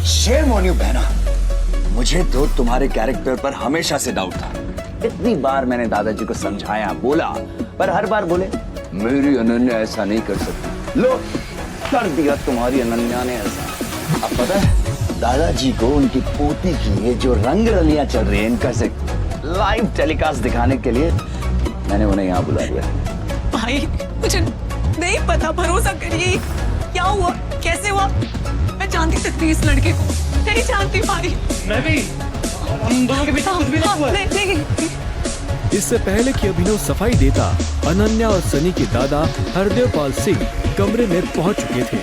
Shame on you बहना। मुझे तो तुम्हारे कैरेक्टर पर हमेशा से डाउट था। इतनी बार मैंने दादाजी को समझाया, बोला, पर हर बार बोले मेरी अनन्या ऐसा नहीं कर सकती। लो, कर दिया तुम्हारी अनन्या ने ऐसा। अब पता है दादाजी को उनकी पोती की ये जो रंग रलियां चल रही है इनका से लाइव टेलीकास्ट दिखाने के लिए मैंने उन्हें यहाँ बुला लिया। भाई मुझे नहीं पता, भरोसा करिए। क्या हुआ, कैसे हुआ, मैं जानती सकती इस लड़के को, नहीं जानती भाई। मैं भी, हम दोनों के बीच कुछ भी नहीं हुआ। नहीं। इससे पहले कि अभिनव सफाई देता, अनन्या और सनी के दादा हरदेव पाल सिंह कमरे में पहुंच चुके थे।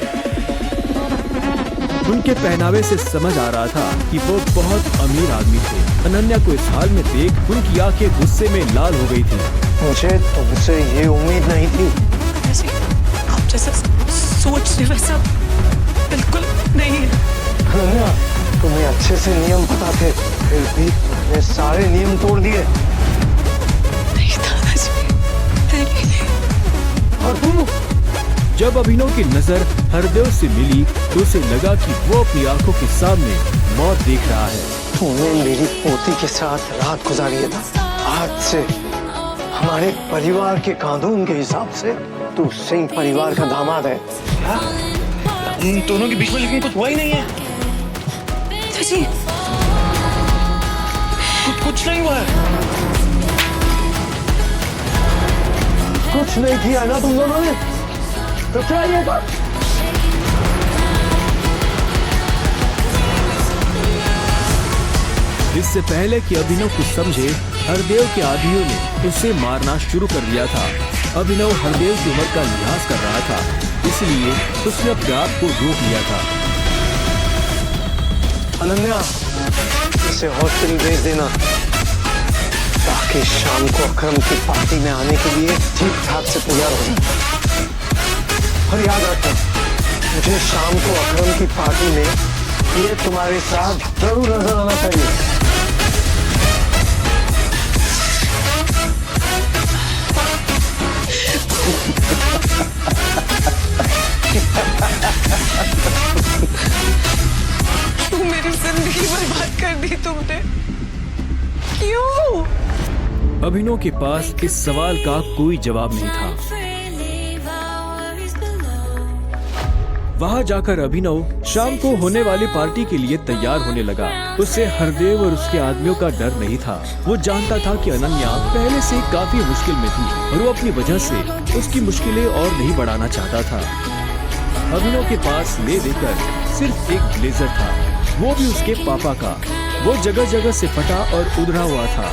उनके पहनावे से समझ आ रहा था कि वो बहुत अमीर आदमी थे। अनन्या को इस हाल में देख उनकी आंखें गुस्से में लाल हो गई थी। मुझे तुमसे ये उम्मीद नहीं थी। ऐसे आप जैसा सोच रहे वैसा बिल्कुल नहीं है। अनन्या, तुम्हें अच्छे से नियम पता थे, फिर भी तुमने सारे नियम तोड़ दिए। नहीं दादाजी, नहीं। और तुम? जब अभिनव की नजर हरदेव से मिली तो उसे लगा कि वो अपनी आंखों के सामने मौत देख रहा है। तूने मेरी पोती के साथ रात गुजारी है ना? आज से हमारे परिवार के कानून के हिसाब से तू सिंह परिवार का दामाद है। क्या? इन दोनों के बीच में लेकिन कुछ हुआ ही नहीं है। जी कुछ नहीं हुआ है। कुछ नहीं किया ना तुम दोनों ने, तो क्या ये बात? इससे पहले कि अभिनव कुछ समझे, हरदेव के आदमियों ने उसे मारना शुरू कर दिया था। अभिनव हरदेव की उम्र का लिहाज कर रहा था, इसलिए उसने अपने आप को रोक लिया था। अनन्या, इसे हॉस्पिटल भेज देना ताकि शाम को अकरम की पार्टी में आने के लिए ठीक ठाक से तैयार हो जाए। और याद रखना, मुझे शाम को अकरम की पार्टी में ये तुम्हारे साथ जरूर नजर आना चाहिए। क्यों मेरी जिंदगी बर्बाद कर दी तुमने, क्यों? अभिनव के पास इस सवाल का कोई जवाब नहीं था। वहाँ जाकर अभिनव शाम को होने वाली पार्टी के लिए तैयार होने लगा। उसे हरदेव और उसके आदमियों का डर नहीं था। वो जानता था कि अनन्या पहले से काफी मुश्किल में थी और वो अपनी वजह से उसकी मुश्किलें और नहीं बढ़ाना चाहता था। अभिनव के पास ले देकर सिर्फ एक ब्लेजर था, वो भी उसके पापा का। वो जगह जगह से फटा और उधड़ा हुआ था,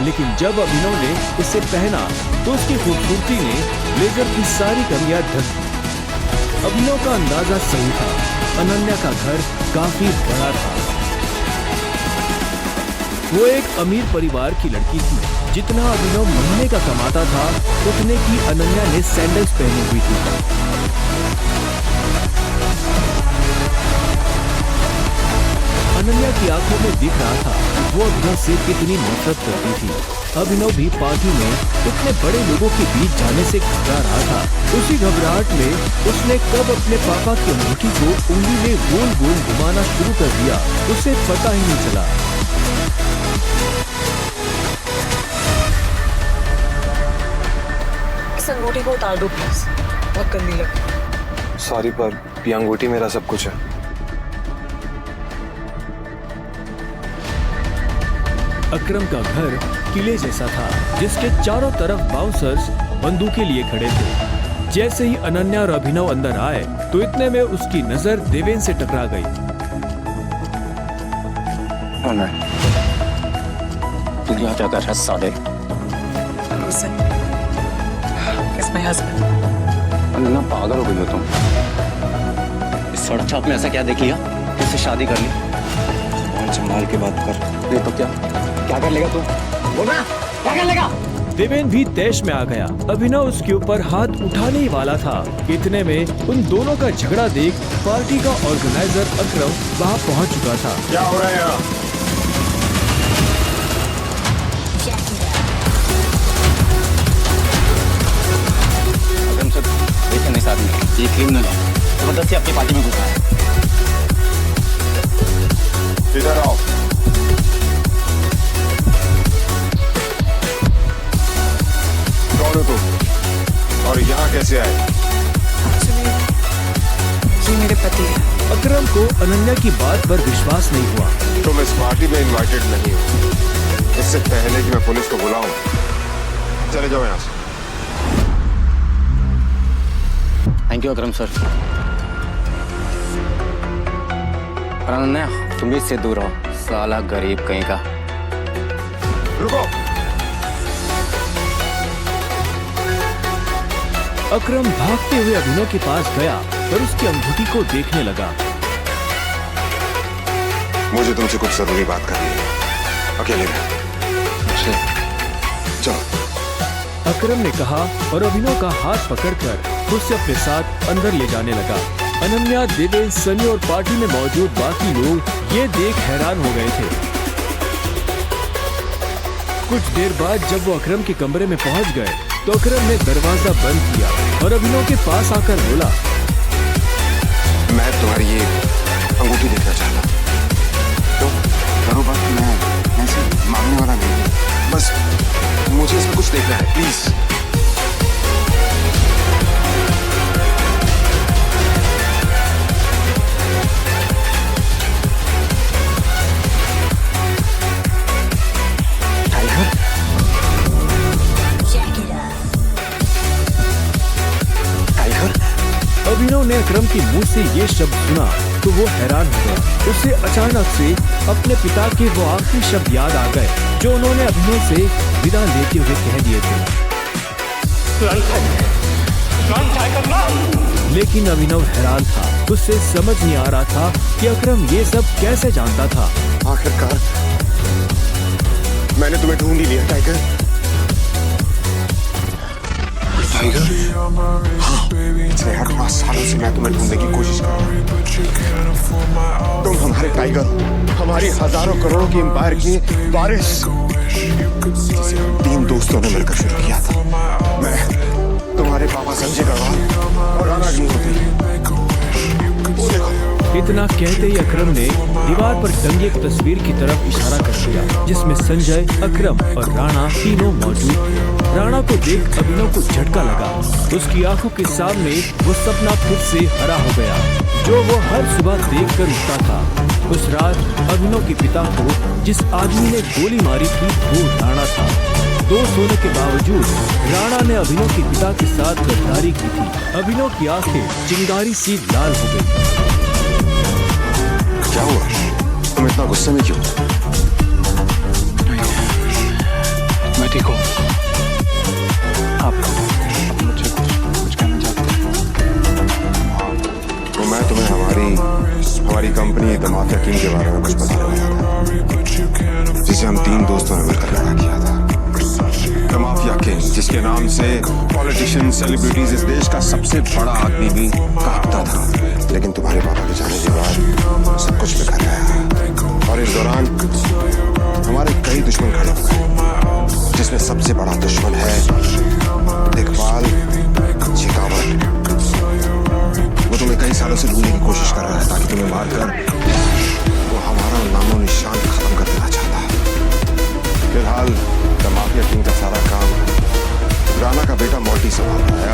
लेकिन जब अभिनव ने इसे पहना तो उसकी खूबसूरती ने ब्लेजर की सारी कमियां ढक दी। अभिनव का अंदाजा सही था, अनन्या का घर काफी बड़ा था। वो एक अमीर परिवार की लड़की थी। जितना अभिनव महीने का कमाता था उतने की अनन्या ने सैंडल्स पहनी हुई थी। अनन्या की आंखों में दिख रहा था वो अभिनव से कितनी नफरत करती थी। अभिनव भी पार्टी में इतने बड़े लोगों के बीच जाने से घबरा रहा था। उसी घबराहट में उसने कब अपने पापा की अंगूठी को उंगली में गोल गोल घुमाना शुरू कर दिया, उसे पता ही नहीं चला। इस अंगूठी को उतार दो प्लीज, बहुत गंदी लगी। सॉरी, पर ये अंगूठी मेरा सब कुछ है। अकरम का घर किले जैसा था, जिसके चारों तरफ बाउंसर्स बंदूकें लिए खड़े थे। जैसे ही अनन्या और अभिनव अंदर आए तो इतने में उसकी नजर देवेन से टकरा गई। तू यहाँ क्या कर रहा है साले? अनन्या, पागल हो गई हो तुम? इस सड़क छाप में ऐसा क्या देख लिया? किससे शादी कर ली? कौन संभाल के बात कर। नहीं तो क्या कर लेगा तू? बोल ना, क्या कर लेगा? देवेन भी तैश में आ गया। अभिनव उसके ऊपर हाथ उठाने ही वाला था। इतने में उन दोनों का झगड़ा देख पार्टी का ऑर्गेनाइजर अकरम वहाँ पहुँच चुका था। क्या हो रहा है यहाँ? अकरम सर, देखें इस आदमी, ये क्रिमिनल है, जबरदस्ती अपनी पार्टी में घुसा है। कैसे आए? ये मेरे पति है। अकरम को अनन्या की बात पर विश्वास नहीं हुआ। तुम इस पार्टी में इनवाइटेड नहीं हो। इससे पहले कि मैं पुलिस को बुलाऊं, चले जाओ यहाँ से। Thank you Akram sir. और अनन्या, तुम भी इससे दूर रहो, साला गरीब कहीं का। रुको। अकरम भागते हुए अभिनव के पास गया और उसकी अंगूठी को देखने लगा। मुझे तुमसे कुछ जरूरी बात करनी है, अकेले में। चलो। अकरम ने कहा और अभिनव का हाथ पकड़कर उससे अपने साथ अंदर ले जाने लगा। अनन्या, देवेंद्र, सनी और पार्टी में मौजूद बाकी लोग ये देख हैरान हो गए थे। कुछ देर बाद जब वो अकरम के कमरे में पहुंच गए तो अकरम ने दरवाजा बंद किया और अभिनव के पास आकर बोला, मैं तुम्हारी ये अंगूठी देखना चाहता हूँ। तो करो बात, मैं ऐसे मांगने वाला नहीं हूँ। बस मुझे इसमें कुछ देखना है, प्लीज। अभिनव ने अकरम के मुंह से ये शब्द सुना तो वो हैरान हो गया। उसे अचानक से अपने पिता के वो आखिरी शब्द याद आ गए जो उन्होंने अभिनव से विदा लेते हुए कह दिए थे। लेकिन अभिनव हैरान था, उससे समझ नहीं आ रहा था कि अकरम ये सब कैसे जानता था। आखिरकार मैंने तुम्हें ढूंढ ही लिया, टाइगर। टाइगर? हाँ, पिछले 8 सालों से मैं तुम्हें ढूंढने की कोशिश कर रहा हूँ। तुम हमारे टाइगर, हमारी हजारों करोड़ों की एम्पायर की वारिस, जिसे 3 दोस्तों ने मिलकर शुरू किया था। मैं, तुम्हारे पापा संजय गढ़वाल और राणा अग्निहोत्री। वो देखो। इतना कहते ही अकरम ने दीवार पर टंगी एक तस्वीर की तरफ इशारा कर दिया जिसमें संजय, अकरम और राणा तीनों मौजूद थे। राणा को देख अभिनव को झटका लगा। उसकी आंखों के सामने वो सपना फिर से हरा हो गया जो वो हर सुबह देखकर उठता था। उस रात अभिनव के पिता को जिस आदमी ने गोली मारी थी वो राणा था। दोस्त होने के बावजूद राणा ने अभिनव के पिता के साथ गद्दारी की थी। अभिनव की आंखें चिंगारी सी लाल हो गई। क्या हुआ? तुम इतना गुस्से में क्यों? मैं ठीक हूँ। आप मुझे कुछ कहना चाहते हैं? तो मैं तुम्हें हमारी कंपनी द माफिया किंग के बारे में कुछ बता रहा था, जिसे हम 3 दोस्तों ने मिलकर खड़ा किया था। द माफिया किंग, जिसके नाम से पॉलिटिशियन, सेलिब्रिटीज, इस देश का सबसे बड़ा आदमी भी कांपता था। लेकिन तुम्हारे पापा के जाने के बाद सब कुछ बिखर गया और इस दौरान हमारे कई दुश्मन खड़े हुए, जिसमें सबसे बड़ा दुश्मन है इकबाल शेखावत। वो तुम्हें कई सालों से ढूंढने की कोशिश कर रहा है ताकि तुम्हें मारकर वो हमारा नामो निशान खत्म कर देना चाहता है। फिलहाल द माफिया किंग का सारा काम राणा का बेटा मॉर्टी संभाल रहा है।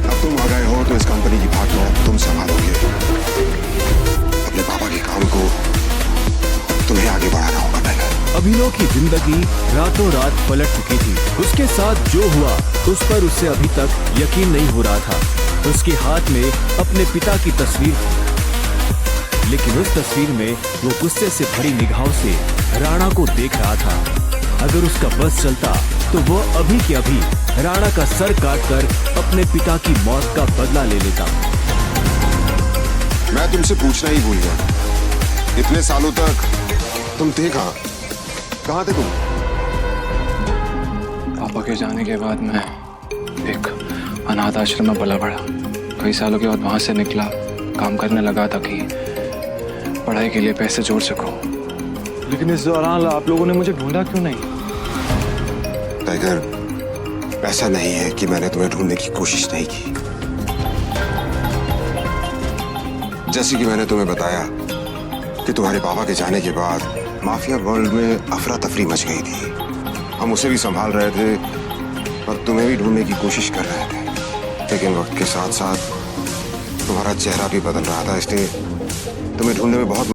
अब तुम आ गए हो तो इस कंपनी की भागदौड़ तुम संभालोगे। अपने पापा के काम को तुम्हें आगे बढ़ाना होगा टाइगर। अभिनव की जिंदगी रातों रात पलट चुकी थी। उसके साथ जो हुआ उस पर उसे अभी तक यकीन नहीं हो रहा था। उसके हाथ में अपने पिता की तस्वीर थी, लेकिन उस तस्वीर में वो गुस्से से भरी निगाहों से राणा को देख रहा था। अगर उसका बस चलता तो वो अभी के अभी राणा का सर काटकर अपने पिता की मौत का बदला ले लेता। मैं तुमसे पूछना ही भूल गया, इतने सालों तक तुम थे कहाँ थे तुम? पापा के जाने के बाद मैं एक अनाथ आश्रम में पला बढ़ा। कई सालों के बाद वहां से निकला, काम करने लगा ताकि पढ़ाई के लिए पैसे जोड़ सकूं। लेकिन इस दौरान आप लोगों ने मुझे ढूंढा क्यों नहीं? टाइगर, ऐसा नहीं है कि मैंने तुम्हें ढूंढने की कोशिश नहीं की। जैसे कि मैंने तुम्हें बताया कि तुम्हारे पापा के जाने के बाद माफिया वर्ल्ड में अफरा तफरी मच गई थी। हम उसे भी संभाल रहे थे और तुम्हें भी ढूंढने की कोशिश कर रहे थे, लेकिन वक्त के साथ साथ तुम्हारा चेहरा भी बदल रहा था, इसलिए तुम्हें ढूंढने में बहुत